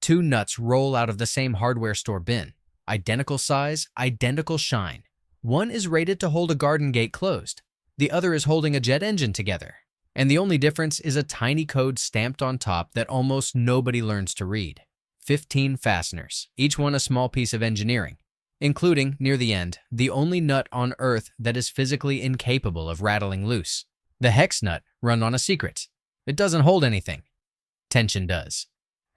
Two nuts roll out of the same hardware store bin. Identical size, identical shine. One is rated to hold a garden gate closed. The other is holding a jet engine together. And the only difference is a tiny code stamped on top that almost nobody learns to read. 15 fasteners, each one a small piece of engineering, including, near the end, the only nut on Earth that is physically incapable of rattling loose. The hex nut run on a secret. It doesn't hold anything. Tension does.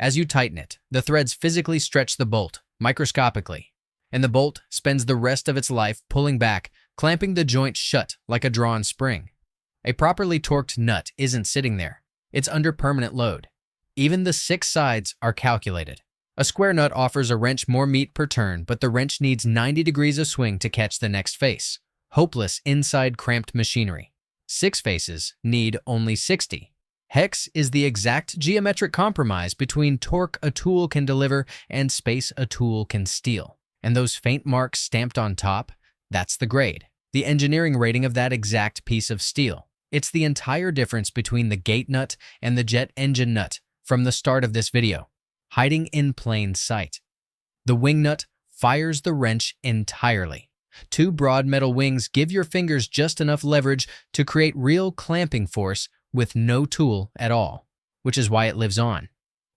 As you tighten it, the threads physically stretch the bolt, microscopically, and the bolt spends the rest of its life pulling back, clamping the joint shut like a drawn spring. A properly torqued nut isn't sitting there. It's under permanent load. Even the 6 sides are calculated. A square nut offers a wrench more meat per turn, but the wrench needs 90 degrees of swing to catch the next face. Hopeless inside cramped machinery. 6 faces need only 60. Hex is the exact geometric compromise between torque a tool can deliver and space a tool can steal. And those faint marks stamped on top, that's the grade, the engineering rating of that exact piece of steel. It's the entire difference between the gate nut and the jet engine nut from the start of this video, hiding in plain sight. The wing nut fires the wrench entirely. 2 broad metal wings give your fingers just enough leverage to create real clamping force with no tool at all, which is why it lives on.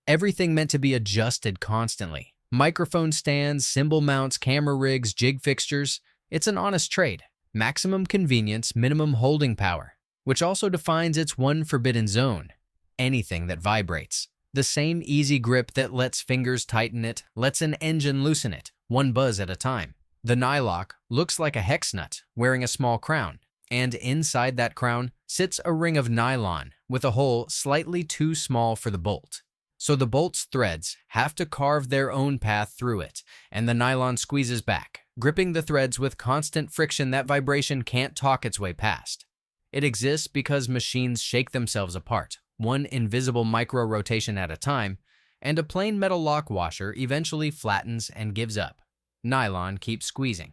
Everything meant to be adjusted constantly. Microphone stands, cymbal mounts, camera rigs, jig fixtures. It's an honest trade. Maximum convenience, minimum holding power, which also defines its one forbidden zone. Anything that vibrates. The same easy grip that lets fingers tighten it, lets an engine loosen it, one buzz at a time. The nylock looks like a hex nut wearing a small crown, and inside that crown sits a ring of nylon with a hole slightly too small for the bolt. So the bolt's threads have to carve their own path through it, and the nylon squeezes back, gripping the threads with constant friction that vibration can't talk its way past. It exists because machines shake themselves apart, one invisible micro-rotation at a time, and a plain metal lock washer eventually flattens and gives up. Nylon keeps squeezing.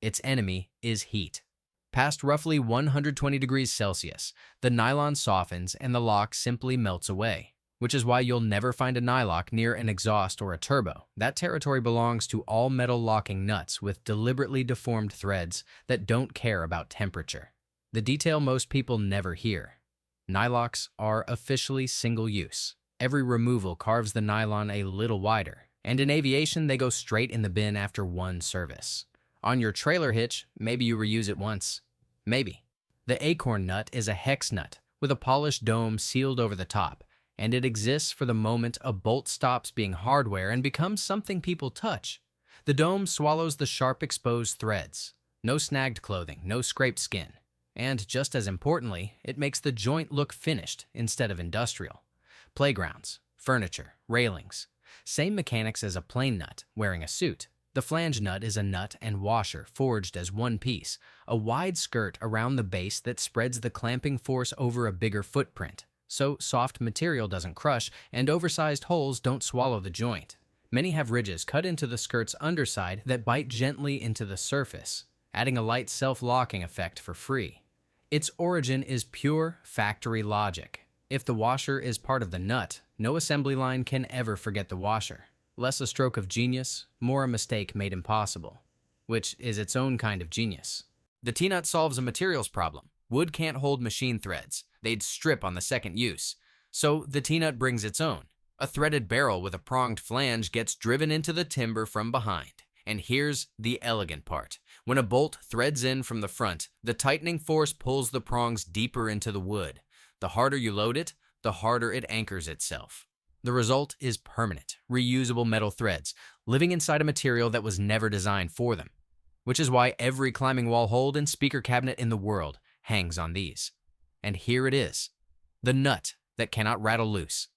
Its enemy is heat. Past roughly 120 degrees Celsius, the nylon softens and the lock simply melts away, which is why you'll never find a nylock near an exhaust or a turbo. That territory belongs to all metal locking nuts with deliberately deformed threads that don't care about temperature. The detail most people never hear. Nylocks are officially single-use. Every removal carves the nylon a little wider, and in aviation they go straight in the bin after one service. On your trailer hitch, maybe you reuse it once. Maybe. The acorn nut is a hex nut with a polished dome sealed over the top, and it exists for the moment a bolt stops being hardware and becomes something people touch. The dome swallows the sharp exposed threads. No snagged clothing, no scraped skin. And just as importantly, it makes the joint look finished instead of industrial. Playgrounds, furniture, railings. Same mechanics as a plain nut wearing a suit. The flange nut is a nut and washer forged as one piece, a wide skirt around the base that spreads the clamping force over a bigger footprint, so soft material doesn't crush and oversized holes don't swallow the joint. Many have ridges cut into the skirt's underside that bite gently into the surface, adding a light self-locking effect for free. Its origin is pure factory logic. If the washer is part of the nut, no assembly line can ever forget the washer. Less a stroke of genius, more a mistake made impossible, which is its own kind of genius. The T-nut solves a materials problem. Wood can't hold machine threads. They'd strip on the second use. So the T-nut brings its own. A threaded barrel with a pronged flange gets driven into the timber from behind. And here's the elegant part. When a bolt threads in from the front, the tightening force pulls the prongs deeper into the wood. The harder you load it, the harder it anchors itself. The result is permanent, reusable metal threads, living inside a material that was never designed for them. Which is why every climbing wall hold and speaker cabinet in the world hangs on these. And here it is, the nut that cannot rattle loose,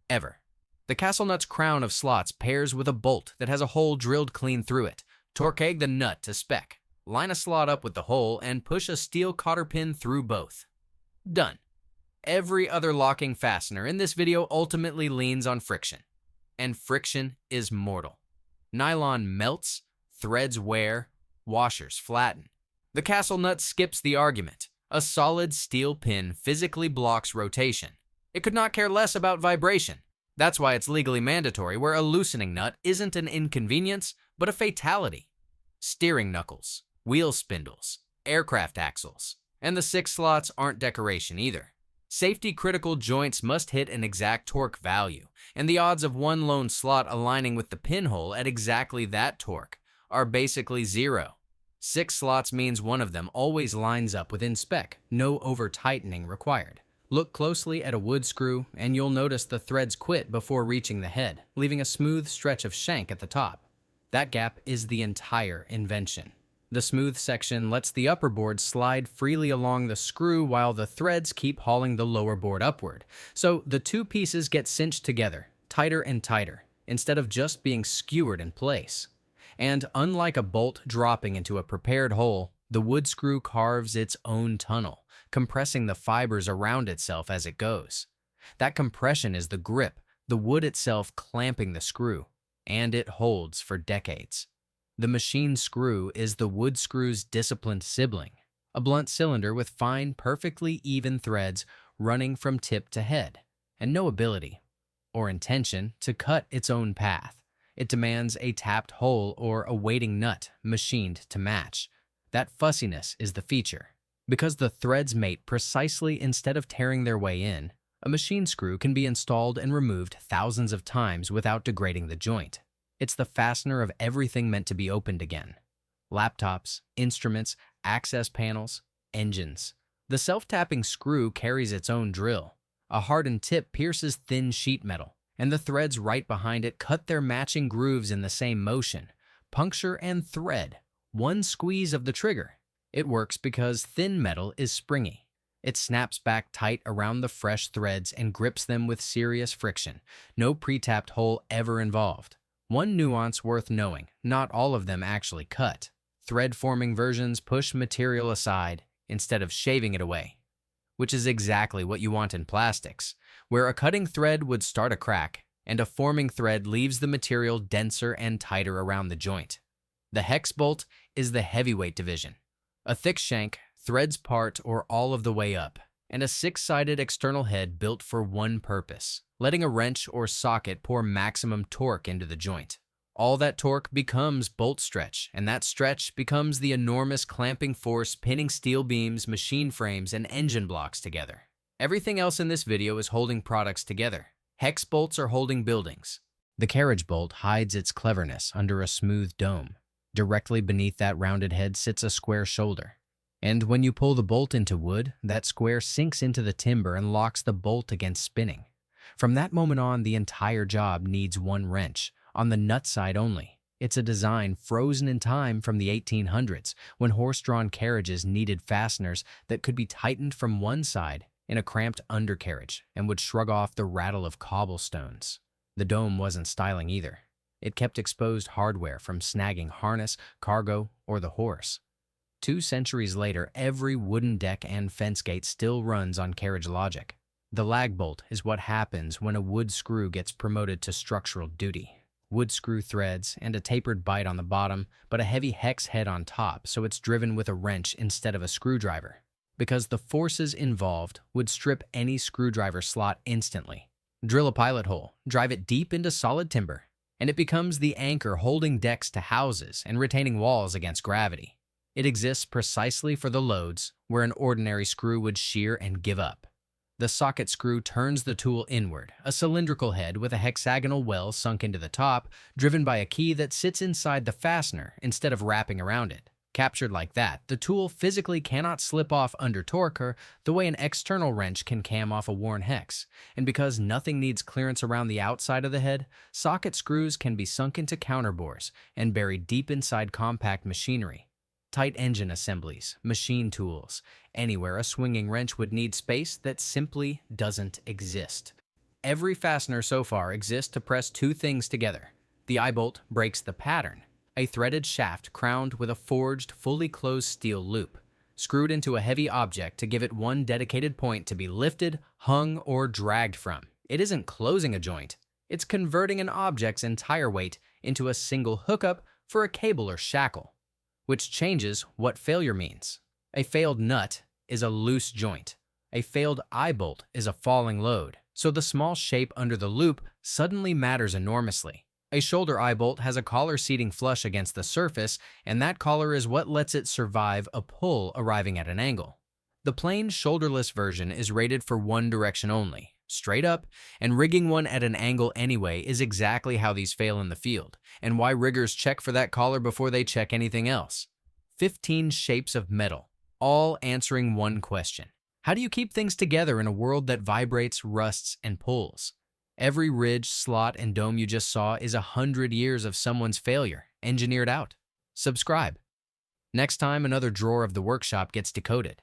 ever. The castle nut's crown of slots pairs with a bolt that has a hole drilled clean through it. Torque the nut to spec. Line a slot up with the hole and push a steel cotter pin through both. Done. Every other locking fastener in this video ultimately leans on friction. And friction is mortal. Nylon melts, threads wear, washers flatten. The castle nut skips the argument. A solid steel pin physically blocks rotation. It could not care less about vibration. That's why it's legally mandatory, where a loosening nut isn't an inconvenience, but a fatality. Steering knuckles, wheel spindles, aircraft axles, and the 6 slots aren't decoration either. Safety-critical joints must hit an exact torque value, and the odds of one lone slot aligning with the pinhole at exactly that torque are basically zero. 6 slots means one of them always lines up within spec, no over-tightening required. Look closely at a wood screw, and you'll notice the threads quit before reaching the head, leaving a smooth stretch of shank at the top. That gap is the entire invention. The smooth section lets the upper board slide freely along the screw while the threads keep hauling the lower board upward. So the two pieces get cinched together, tighter and tighter, instead of just being skewered in place. And unlike a bolt dropping into a prepared hole, the wood screw carves its own tunnel, compressing the fibers around itself as it goes. That compression is the grip, the wood itself clamping the screw, and it holds for decades. The machine screw is the wood screw's disciplined sibling, a blunt cylinder with fine, perfectly even threads running from tip to head, and no ability or intention to cut its own path. It demands a tapped hole or a waiting nut machined to match. That fussiness is the feature. Because the threads mate precisely instead of tearing their way in, a machine screw can be installed and removed thousands of times without degrading the joint. It's the fastener of everything meant to be opened again. Laptops, instruments, access panels, engines. The self-tapping screw carries its own drill. A hardened tip pierces thin sheet metal, and the threads right behind it cut their matching grooves in the same motion. Puncture and thread. One squeeze of the trigger. It works because thin metal is springy. It snaps back tight around the fresh threads and grips them with serious friction. No pre-tapped hole ever involved. One nuance worth knowing, not all of them actually cut. Thread-forming versions push material aside instead of shaving it away, which is exactly what you want in plastics, where a cutting thread would start a crack, and a forming thread leaves the material denser and tighter around the joint. The hex bolt is the heavyweight division. A thick shank, threads part or all of the way up, and a 6-sided external head built for one purpose, letting a wrench or socket pour maximum torque into the joint. All that torque becomes bolt stretch, and that stretch becomes the enormous clamping force pinning steel beams, machine frames, and engine blocks together. Everything else in this video is holding products together. Hex bolts are holding buildings. The carriage bolt hides its cleverness under a smooth dome. Directly beneath that rounded head sits a square shoulder. And when you pull the bolt into wood, that square sinks into the timber and locks the bolt against spinning. From that moment on, the entire job needs one wrench, on the nut side only. It's a design frozen in time from the 1800s, when horse-drawn carriages needed fasteners that could be tightened from one side in a cramped undercarriage and would shrug off the rattle of cobblestones. The dome wasn't styling either. It kept exposed hardware from snagging harness, cargo, or the horse. 2 centuries later, every wooden deck and fence gate still runs on carriage logic. The lag bolt is what happens when a wood screw gets promoted to structural duty. Wood screw threads and a tapered bite on the bottom, but a heavy hex head on top, so it's driven with a wrench instead of a screwdriver. Because the forces involved would strip any screwdriver slot instantly. Drill a pilot hole, drive it deep into solid timber, and it becomes the anchor holding decks to houses and retaining walls against gravity. It exists precisely for the loads where an ordinary screw would shear and give up. The socket screw turns the tool inward, a cylindrical head with a hexagonal well sunk into the top, driven by a key that sits inside the fastener instead of wrapping around it. Captured like that, the tool physically cannot slip off under torque the way an external wrench can cam off a worn hex. And because nothing needs clearance around the outside of the head, socket screws can be sunk into counterbores and buried deep inside compact machinery. Tight engine assemblies, machine tools, anywhere a swinging wrench would need space that simply doesn't exist. Every fastener so far exists to press 2 things together. The eye bolt breaks the pattern, a threaded shaft crowned with a forged, fully closed steel loop, screwed into a heavy object to give it one dedicated point to be lifted, hung, or dragged from. It isn't closing a joint, it's converting an object's entire weight into a single hookup for a cable or shackle. Which changes what failure means. A failed nut is a loose joint. A failed eye bolt is a falling load. So the small shape under the loop suddenly matters enormously. A shoulder eye bolt has a collar seating flush against the surface, and that collar is what lets it survive a pull arriving at an angle. The plain shoulderless version is rated for one direction only, straight up, and rigging one at an angle anyway is exactly how these fail in the field, and why riggers check for that collar before they check anything else. 15 shapes of metal, all answering one question. How do you keep things together in a world that vibrates, rusts, and pulls? Every ridge, slot, and dome you just saw is 100 years of someone's failure, engineered out. Subscribe. Next time, another drawer of the workshop gets decoded.